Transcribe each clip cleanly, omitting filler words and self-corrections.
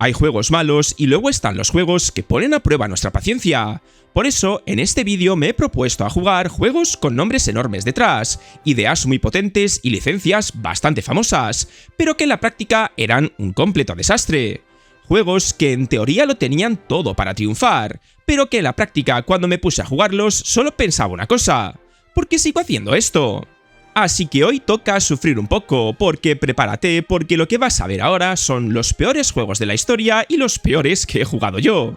Hay juegos malos y luego están los juegos que ponen a prueba nuestra paciencia. Por eso, en este vídeo me he propuesto a jugar juegos con nombres enormes detrás, ideas muy potentes y licencias bastante famosas, pero que en la práctica eran un completo desastre. Juegos que en teoría lo tenían todo para triunfar, pero que en la práctica cuando me puse a jugarlos solo pensaba una cosa: ¿por qué sigo haciendo esto? Así que hoy toca sufrir un poco, porque prepárate, porque lo que vas a ver ahora son los peores juegos de la historia y los peores que he jugado yo.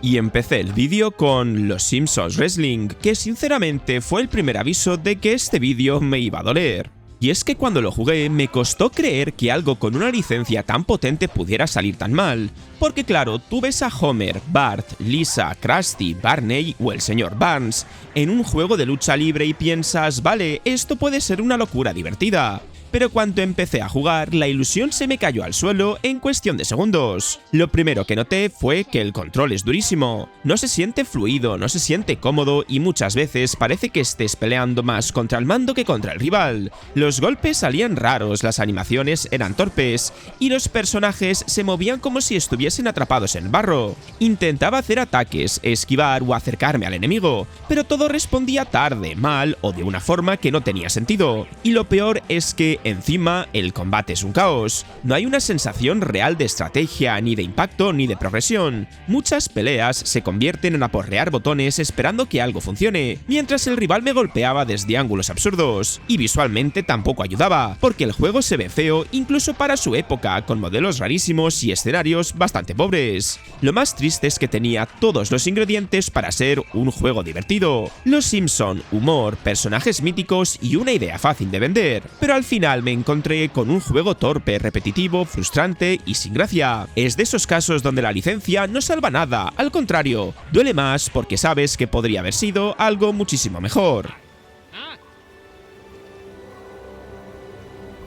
Y empecé el vídeo con Los Simpsons Wrestling, que sinceramente fue el primer aviso de que este vídeo me iba a doler. Y es que cuando lo jugué me costó creer que algo con una licencia tan potente pudiera salir tan mal, porque claro, tú ves a Homer, Bart, Lisa, Krusty, Barney o el Sr. Burns en un juego de lucha libre y piensas, vale, esto puede ser una locura divertida. Pero cuando empecé a jugar, la ilusión se me cayó al suelo en cuestión de segundos. Lo primero que noté fue que el control es durísimo. No se siente fluido, no se siente cómodo y muchas veces parece que estés peleando más contra el mando que contra el rival. Los golpes salían raros, las animaciones eran torpes y los personajes se movían como si estuviesen atrapados en el barro. Intentaba hacer ataques, esquivar o acercarme al enemigo, pero todo respondía tarde, mal o de una forma que no tenía sentido. Y lo peor es que encima, el combate es un caos. No hay una sensación real de estrategia, ni de impacto, ni de progresión. Muchas peleas se convierten en aporrear botones esperando que algo funcione, mientras el rival me golpeaba desde ángulos absurdos. Y visualmente tampoco ayudaba, porque el juego se ve feo incluso para su época, con modelos rarísimos y escenarios bastante pobres. Lo más triste es que tenía todos los ingredientes para ser un juego divertido. Los Simpson, humor, personajes míticos y una idea fácil de vender. Pero al final me encontré con un juego torpe, repetitivo, frustrante y sin gracia. Es de esos casos donde la licencia no salva nada, al contrario, duele más porque sabes que podría haber sido algo muchísimo mejor.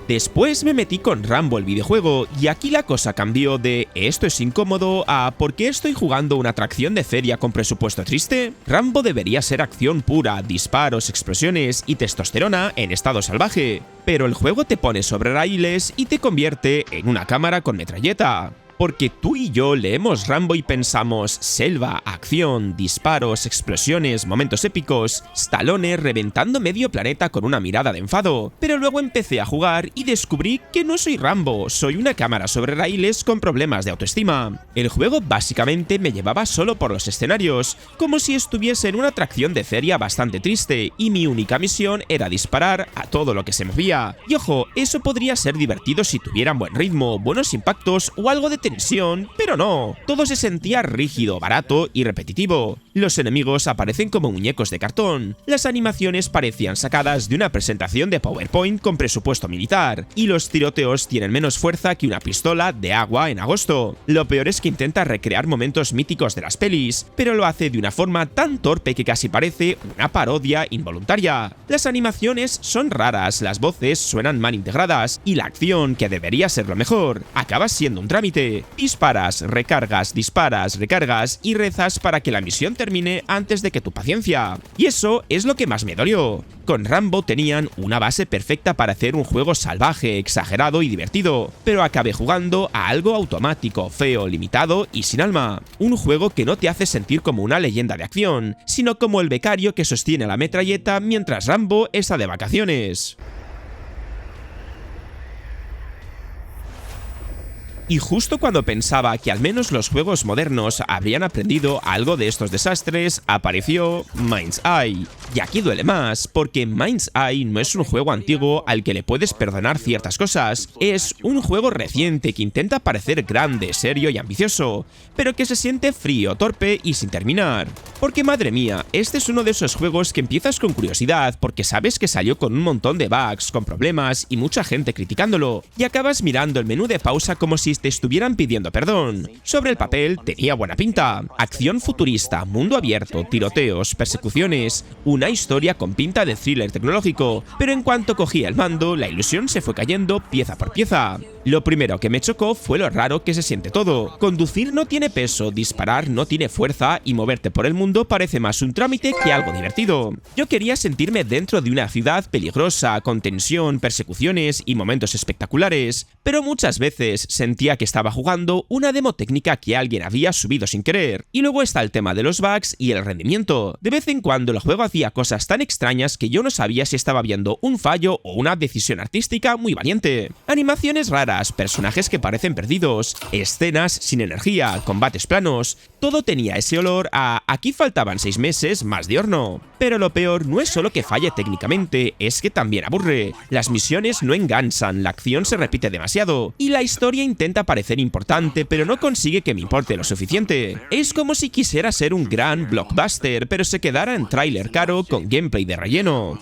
Después me metí con Rambo el videojuego y aquí la cosa cambió de esto es incómodo a ¿por qué estoy jugando una atracción de feria con presupuesto triste? Rambo debería ser acción pura, disparos, explosiones y testosterona en estado salvaje, pero el juego te pone sobre raíles y te convierte en una cámara con metralleta. Porque tú y yo leemos Rambo y pensamos selva, acción, disparos, explosiones, momentos épicos, Stallone reventando medio planeta con una mirada de enfado. Pero luego empecé a jugar y descubrí que no soy Rambo, soy una cámara sobre raíles con problemas de autoestima. El juego básicamente me llevaba solo por los escenarios, como si estuviese en una atracción de feria bastante triste, y mi única misión era disparar a todo lo que se movía. Y ojo, eso podría ser divertido si tuvieran buen ritmo, buenos impactos o algo de tensión, pero no. Todo se sentía rígido, barato y repetitivo. Los enemigos aparecen como muñecos de cartón. Las animaciones parecían sacadas de una presentación de PowerPoint con presupuesto militar. Y los tiroteos tienen menos fuerza que una pistola de agua en agosto. Lo peor es que intenta recrear momentos míticos de las pelis, pero lo hace de una forma tan torpe que casi parece una parodia involuntaria. Las animaciones son raras, las voces suenan mal integradas y la acción, que debería ser lo mejor, acaba siendo un trámite. Disparas, recargas y rezas para que la misión termine antes de que tu paciencia. Y eso es lo que más me dolió. Con Rambo tenían una base perfecta para hacer un juego salvaje, exagerado y divertido, pero acabé jugando a algo automático, feo, limitado y sin alma. Un juego que no te hace sentir como una leyenda de acción, sino como el becario que sostiene la metralleta mientras Rambo está de vacaciones. Y justo cuando pensaba que al menos los juegos modernos habrían aprendido algo de estos desastres, apareció Mind's Eye. Y aquí duele más, porque Mind's Eye no es un juego antiguo al que le puedes perdonar ciertas cosas. Es un juego reciente que intenta parecer grande, serio y ambicioso, pero que se siente frío, torpe y sin terminar. Porque madre mía, este es uno de esos juegos que empiezas con curiosidad porque sabes que salió con un montón de bugs, con problemas y mucha gente criticándolo, y acabas mirando el menú de pausa como si te estuvieran pidiendo perdón. Sobre el papel tenía buena pinta. Acción futurista, mundo abierto, tiroteos, persecuciones, una historia con pinta de thriller tecnológico, pero en cuanto cogí el mando, la ilusión se fue cayendo pieza por pieza. Lo primero que me chocó fue lo raro que se siente todo. Conducir no tiene peso, disparar no tiene fuerza y moverte por el mundo parece más un trámite que algo divertido. Yo quería sentirme dentro de una ciudad peligrosa, con tensión, persecuciones y momentos espectaculares, pero muchas veces sentía que estaba jugando una demo técnica que alguien había subido sin querer. Y luego está el tema de los bugs y el rendimiento. De vez en cuando el juego hacía cosas tan extrañas que yo no sabía si estaba viendo un fallo o una decisión artística muy valiente. Animaciones raras, personajes que parecen perdidos, escenas sin energía, combates planos, todo tenía ese olor a aquí faltaban 6 meses más de horno. Pero lo peor no es solo que falle técnicamente, es que también aburre. Las misiones no enganchan, la acción se repite demasiado, y la historia intenta parecer importante pero no consigue que me importe lo suficiente. Es como si quisiera ser un gran blockbuster pero se quedara en tráiler caro con gameplay de relleno.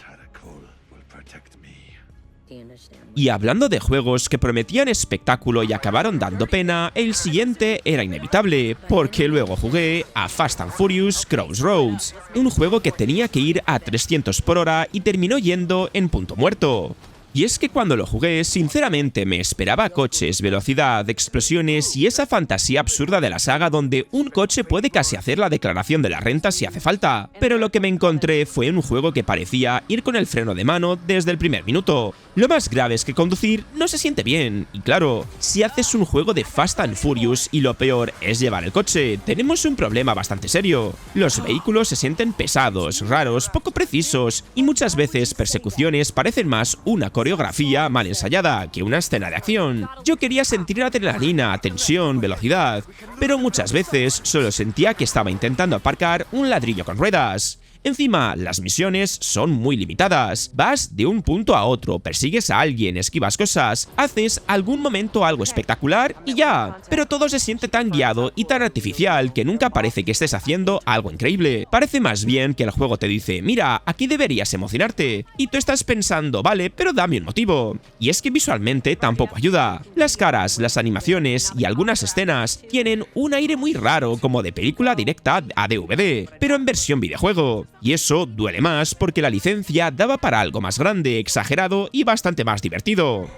Y hablando de juegos que prometían espectáculo y acabaron dando pena, el siguiente era inevitable, porque luego jugué a Fast and Furious Crossroads, un juego que tenía que ir a 300 por hora y terminó yendo en punto muerto. Y es que cuando lo jugué, sinceramente me esperaba coches, velocidad, explosiones y esa fantasía absurda de la saga donde un coche puede casi hacer la declaración de la renta si hace falta. Pero lo que me encontré fue un juego que parecía ir con el freno de mano desde el primer minuto. Lo más grave es que conducir no se siente bien, y claro, si haces un juego de Fast and Furious y lo peor es llevar el coche, tenemos un problema bastante serio. Los vehículos se sienten pesados, raros, poco precisos, y muchas veces persecuciones parecen más una coreografía mal ensayada que una escena de acción. Yo quería sentir adrenalina, tensión, velocidad, pero muchas veces solo sentía que estaba intentando aparcar un ladrillo con ruedas. Encima, las misiones son muy limitadas. Vas de un punto a otro, persigues a alguien, esquivas cosas, haces algún momento algo espectacular y ya. Pero todo se siente tan guiado y tan artificial que nunca parece que estés haciendo algo increíble. Parece más bien que el juego te dice, mira, aquí deberías emocionarte. Y tú estás pensando, vale, pero dame un motivo. Y es que visualmente tampoco ayuda. Las caras, las animaciones y algunas escenas tienen un aire muy raro como de película directa a DVD, pero en versión videojuego. Y eso duele más porque la licencia daba para algo más grande, exagerado y bastante más divertido.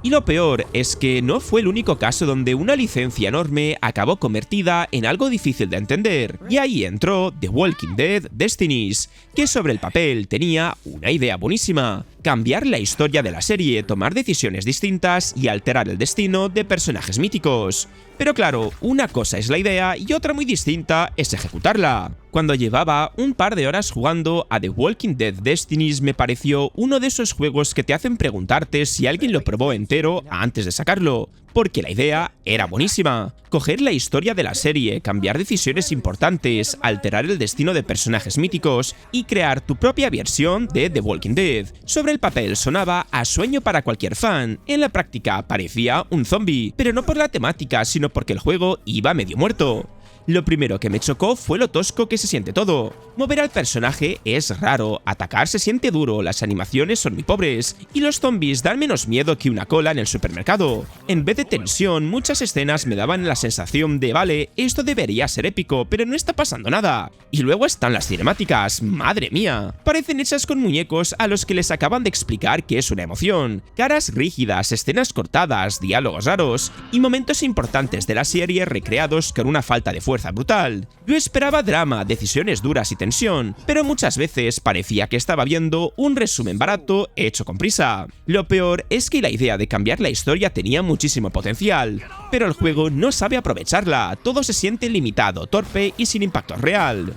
Y lo peor es que no fue el único caso donde una licencia enorme acabó convertida en algo difícil de entender, y ahí entró The Walking Dead Destinies, que sobre el papel tenía una idea buenísima: cambiar la historia de la serie, tomar decisiones distintas y alterar el destino de personajes míticos. Pero claro, una cosa es la idea y otra muy distinta es ejecutarla. Cuando llevaba un par de horas jugando a The Walking Dead Destinies me pareció uno de esos juegos que te hacen preguntarte si alguien lo probó entero antes de sacarlo, porque la idea era buenísima. Coger la historia de la serie, cambiar decisiones importantes, alterar el destino de personajes míticos y crear tu propia versión de The Walking Dead. Sobre el papel sonaba a sueño para cualquier fan, en la práctica parecía un zombie, pero no por la temática, sino porque el juego iba medio muerto. Lo primero que me chocó fue lo tosco que se siente todo. Mover al personaje es raro, atacar se siente duro, las animaciones son muy pobres, y los zombies dan menos miedo que una cola en el supermercado. En vez de tensión, muchas escenas me daban la sensación de vale, esto debería ser épico, pero no está pasando nada. Y luego están las cinemáticas, madre mía. Parecen hechas con muñecos a los que les acaban de explicar qué es una emoción. Caras rígidas, escenas cortadas, diálogos raros, y momentos importantes de la serie recreados con una falta de fuerza brutal. Yo esperaba drama, decisiones duras y tensión, pero muchas veces parecía que estaba viendo un resumen barato hecho con prisa. Lo peor es que la idea de cambiar la historia tenía muchísimo potencial, pero el juego no sabe aprovecharla, todo se siente limitado, torpe y sin impacto real.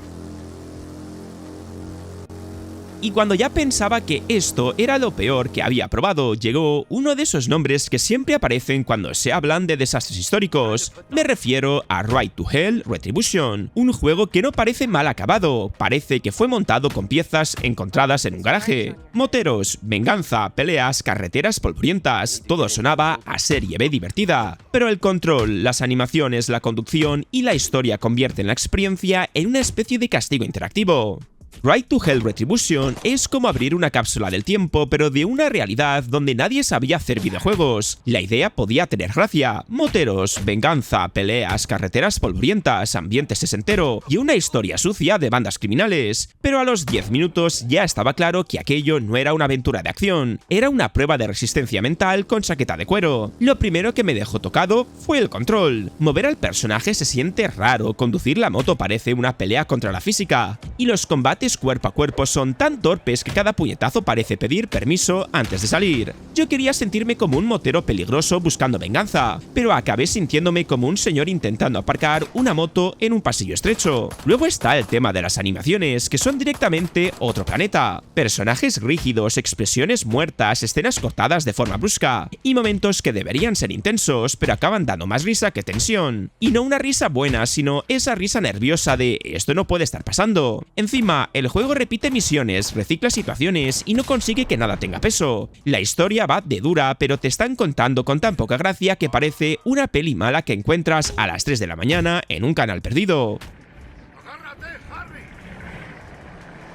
Y cuando ya pensaba que esto era lo peor que había probado, llegó uno de esos nombres que siempre aparecen cuando se hablan de desastres históricos. Me refiero a Ride to Hell Retribution, un juego que no parece mal acabado, parece que fue montado con piezas encontradas en un garaje. Moteros, venganza, peleas, carreteras polvorientas, todo sonaba a serie B divertida. Pero el control, las animaciones, la conducción y la historia convierten la experiencia en una especie de castigo interactivo. Ride to Hell Retribution es como abrir una cápsula del tiempo, pero de una realidad donde nadie sabía hacer videojuegos. La idea podía tener gracia, moteros, venganza, peleas, carreteras polvorientas, ambiente sesentero y una historia sucia de bandas criminales. Pero a los 10 minutos ya estaba claro que aquello no era una aventura de acción, era una prueba de resistencia mental con chaqueta de cuero. Lo primero que me dejó tocado fue el control. Mover al personaje se siente raro, conducir la moto parece una pelea contra la física, y los combates cuerpo a cuerpo son tan torpes que cada puñetazo parece pedir permiso antes de salir. Yo quería sentirme como un motero peligroso buscando venganza, pero acabé sintiéndome como un señor intentando aparcar una moto en un pasillo estrecho. Luego está el tema de las animaciones, que son directamente otro planeta. Personajes rígidos, expresiones muertas, escenas cortadas de forma brusca, y momentos que deberían ser intensos, pero acaban dando más risa que tensión. Y no una risa buena, sino esa risa nerviosa de esto no puede estar pasando. Encima, el juego repite misiones, recicla situaciones y no consigue que nada tenga peso. La historia va de dura, pero te están contando con tan poca gracia que parece una peli mala que encuentras a las 3 de la mañana en un canal perdido.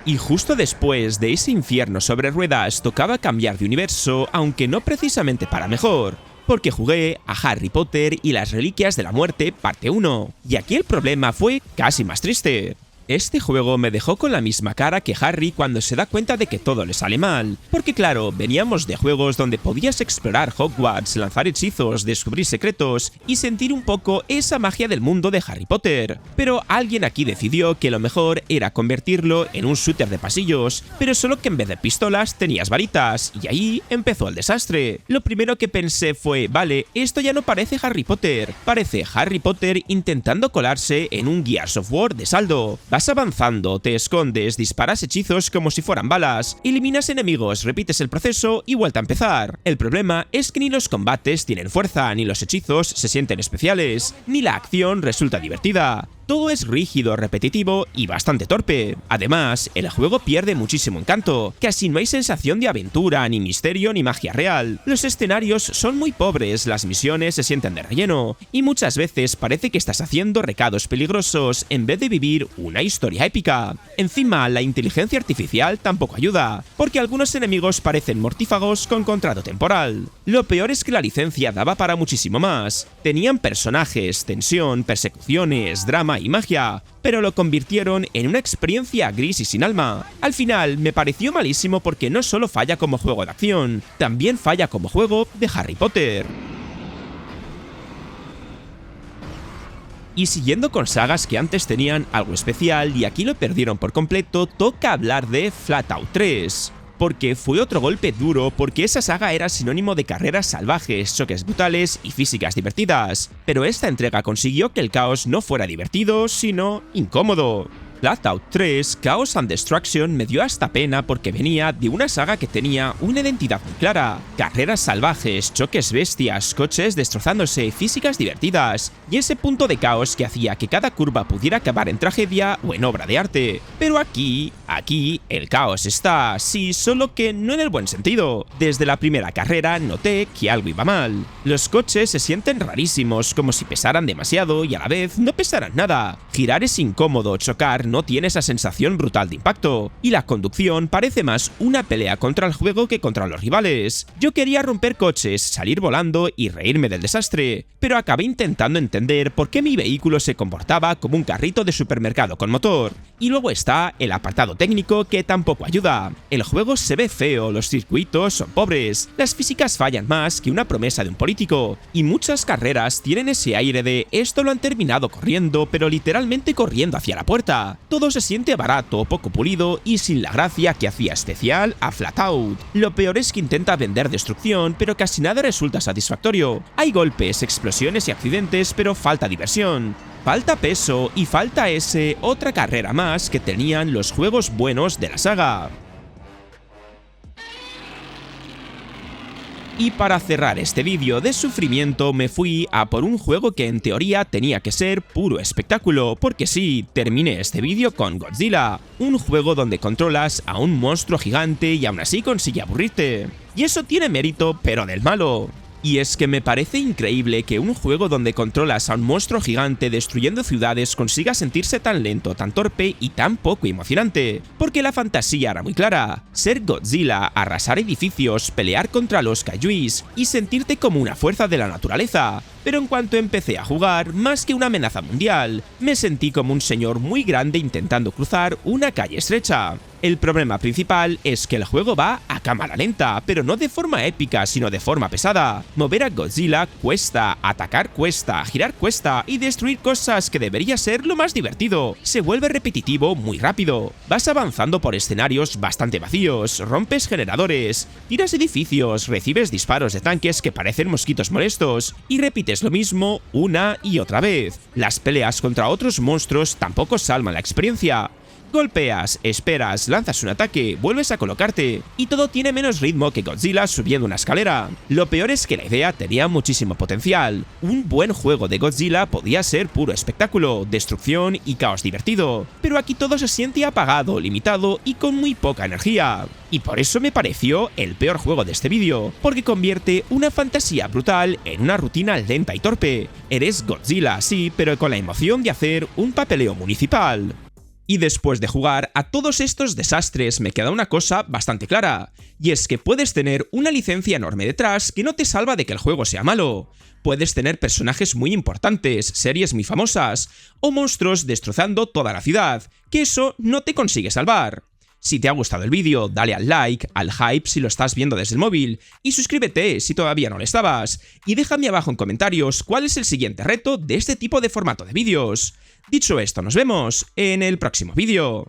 Y justo después de ese infierno sobre ruedas tocaba cambiar de universo, aunque no precisamente para mejor, porque jugué a Harry Potter y las Reliquias de la Muerte parte 1, y aquí el problema fue casi más triste. Este juego me dejó con la misma cara que Harry cuando se da cuenta de que todo le sale mal, porque claro, veníamos de juegos donde podías explorar Hogwarts, lanzar hechizos, descubrir secretos y sentir un poco esa magia del mundo de Harry Potter, pero alguien aquí decidió que lo mejor era convertirlo en un shooter de pasillos, pero solo que en vez de pistolas tenías varitas, y ahí empezó el desastre. Lo primero que pensé fue, vale, esto ya no parece Harry Potter, parece Harry Potter intentando colarse en un Gears of War de saldo. Vas avanzando, te escondes, disparas hechizos como si fueran balas, eliminas enemigos, repites el proceso y vuelta a empezar. El problema es que ni los combates tienen fuerza, ni los hechizos se sienten especiales, ni la acción resulta divertida. Todo es rígido, repetitivo y bastante torpe. Además, el juego pierde muchísimo encanto. Casi no hay sensación de aventura, ni misterio, ni magia real. Los escenarios son muy pobres, las misiones se sienten de relleno, y muchas veces parece que estás haciendo recados peligrosos en vez de vivir una historia épica. Encima, la inteligencia artificial tampoco ayuda, porque algunos enemigos parecen mortífagos con contrato temporal. Lo peor es que la licencia daba para muchísimo más. Tenían personajes, tensión, persecuciones, drama y magia, pero lo convirtieron en una experiencia gris y sin alma. Al final me pareció malísimo porque no solo falla como juego de acción, también falla como juego de Harry Potter. Y siguiendo con sagas que antes tenían algo especial y aquí lo perdieron por completo, toca hablar de Flatout 3. Porque fue otro golpe duro, porque esa saga era sinónimo de carreras salvajes, choques brutales y físicas divertidas. Pero esta entrega consiguió que el caos no fuera divertido, sino incómodo. Flatout 3, Chaos and Destruction me dio hasta pena porque venía de una saga que tenía una identidad muy clara. Carreras salvajes, choques bestias, coches destrozándose, físicas divertidas, y ese punto de caos que hacía que cada curva pudiera acabar en tragedia o en obra de arte. Pero aquí, el caos está, sí, solo que no en el buen sentido. Desde la primera carrera noté que algo iba mal. Los coches se sienten rarísimos, como si pesaran demasiado y a la vez no pesaran nada. Girar es incómodo, chocar no tiene esa sensación brutal de impacto, y la conducción parece más una pelea contra el juego que contra los rivales. Yo quería romper coches, salir volando y reírme del desastre, pero acabé intentando entender por qué mi vehículo se comportaba como un carrito de supermercado con motor. Y luego está el apartado técnico que tampoco ayuda. El juego se ve feo, los circuitos son pobres, las físicas fallan más que una promesa de un político, y muchas carreras tienen ese aire de esto lo han terminado corriendo, pero literalmente corriendo hacia la puerta. Todo se siente barato, poco pulido y sin la gracia que hacía especial a Flatout. Lo peor es que intenta vender destrucción, pero casi nada resulta satisfactorio. Hay golpes, explosiones y accidentes, pero falta diversión. Falta peso y falta ese otra carrera más que tenían los juegos buenos de la saga. Y para cerrar este vídeo de sufrimiento me fui a por un juego que en teoría tenía que ser puro espectáculo, porque sí, terminé este vídeo con Godzilla, un juego donde controlas a un monstruo gigante y aún así consigue aburrirte. Y eso tiene mérito, pero del malo. Y es que me parece increíble que un juego donde controlas a un monstruo gigante destruyendo ciudades consiga sentirse tan lento, tan torpe y tan poco emocionante, porque la fantasía era muy clara: ser Godzilla, arrasar edificios, pelear contra los kaijus y sentirte como una fuerza de la naturaleza. Pero en cuanto empecé a jugar, más que una amenaza mundial, me sentí como un señor muy grande intentando cruzar una calle estrecha. El problema principal es que el juego va a cámara lenta, pero no de forma épica, sino de forma pesada. Mover a Godzilla cuesta, atacar cuesta, girar cuesta y destruir cosas que debería ser lo más divertido. Se vuelve repetitivo muy rápido. Vas avanzando por escenarios bastante vacíos, rompes generadores, tiras edificios, recibes disparos de tanques que parecen mosquitos molestos y repites lo mismo una y otra vez. Las peleas contra otros monstruos tampoco salvan la experiencia. Golpeas, esperas, lanzas un ataque, vuelves a colocarte, y todo tiene menos ritmo que Godzilla subiendo una escalera. Lo peor es que la idea tenía muchísimo potencial. Un buen juego de Godzilla podía ser puro espectáculo, destrucción y caos divertido, pero aquí todo se siente apagado, limitado y con muy poca energía. Y por eso me pareció el peor juego de este vídeo, porque convierte una fantasía brutal en una rutina lenta y torpe. Eres Godzilla, sí, pero con la emoción de hacer un papeleo municipal. Y después de jugar a todos estos desastres me queda una cosa bastante clara, y es que puedes tener una licencia enorme detrás que no te salva de que el juego sea malo. Puedes tener personajes muy importantes, series muy famosas, o monstruos destrozando toda la ciudad, que eso no te consigue salvar. Si te ha gustado el vídeo, dale al like, al hype si lo estás viendo desde el móvil, y suscríbete si todavía no lo estabas, y déjame abajo en comentarios cuál es el siguiente reto de este tipo de formato de vídeos. Dicho esto, nos vemos en el próximo vídeo.